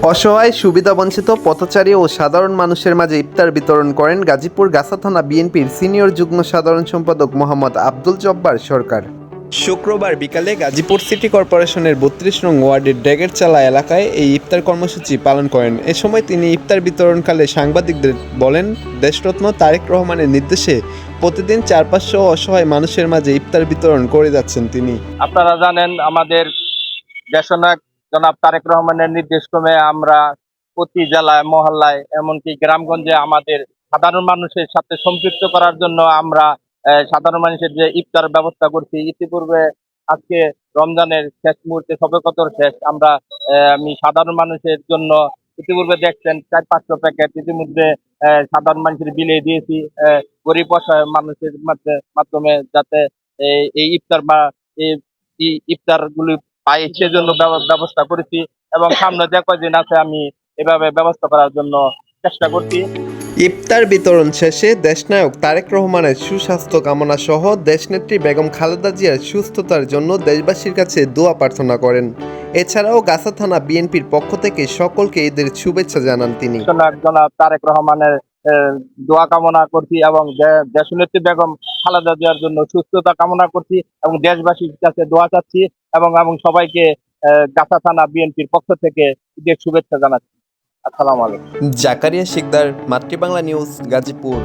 অসহায় সুবিধাবঞ্চিত পথচারী ও সাধারণ মানুষের মাঝে ইফতার বিতরণ করেন গাজীপুর গাছা থানা বিএনপির সিনিয়র যুগ্ম সাধারণ সম্পাদক মোহাম্মদ আব্দুল জব্বার সরকার। শুক্রবার বিকালে গাজীপুর সিটি কর্পোরেশনের ৩২ নং ওয়ার্ডের ডেগেরচালা এলাকায় এই ইফতার কর্মসূচি পালন করেন। এ সময় তিনি ইফতার বিতরণকালে সাংবাদিকদের বলেন, দেশরত্ন তারেক রহমানের নির্দেশে প্রতিদিন ৪-৫০০ অসহায় মানুষের মাঝে ইফতার বিতরণ করে যাচ্ছেন তিনি। আপনারা জানেন, আমাদের দেশনায়ক জনাব তারেক রহমানের নির্দেশক্রমে আমরা প্রতি জেলায়, মহল্লায়, এমনকি গ্রামগঞ্জে আমাদের সাধারণ মানুষের সাথে সম্পৃক্ত করার জন্য আমরা সাধারণ মানুষের যে ইফতার ব্যবস্থা করছি। ইতিপূর্বে আজকে রমজানের শেষ মুহূর্তে, সবে কদর শেষ, আমরা আমি সাধারণ মানুষের জন্য ইতিপূর্বে দেখছেন ৪-৫০০ প্যাকেট ইতিমধ্যে সাধারণ মানুষের বিলিয়ে দিয়েছি, গরিব অসহায় মানুষের মাধ্যমে, যাতে এই ইফতার বা এই ইফতার গুলি পাই সেজন্য ব্যবস্থা করেছি। এবং সামনে যে কয়দিন আছে আমি এভাবে ব্যবস্থা করার জন্য চেষ্টা করছি। ইফতার বিতরণ শেষে দেশনায়ক তারেক রহমানের সুস্বাস্থ্য কামনা সহ দেশনেত্রী বেগম খালেদা জিয়ার সুস্থতার জন্য দেশবাসীর কাছে দোয়া প্রার্থনা করেন। এছাড়াও গাছা থানা বিএনপির পক্ষ থেকে সকলকে ঈদের শুভেচ্ছা জানান তিনি। জনাব তারেক রহমানের দোয়া কামনা করছি এবং দেশনেত্রী বেগম খালেদা জিয়ার জন্য সুস্থতা কামনা করছি এবং দেশবাসীর কাছে দোয়া চাচ্ছি এবং সবাইকে গাছা থানা বিএনপির পক্ষ থেকে ঈদের শুভেচ্ছা জানাচ্ছি। আসসালামু আলাইকুম। জাকারিয়া শিকদার, মাতৃবাংলা নিউজ, গাজীপুর।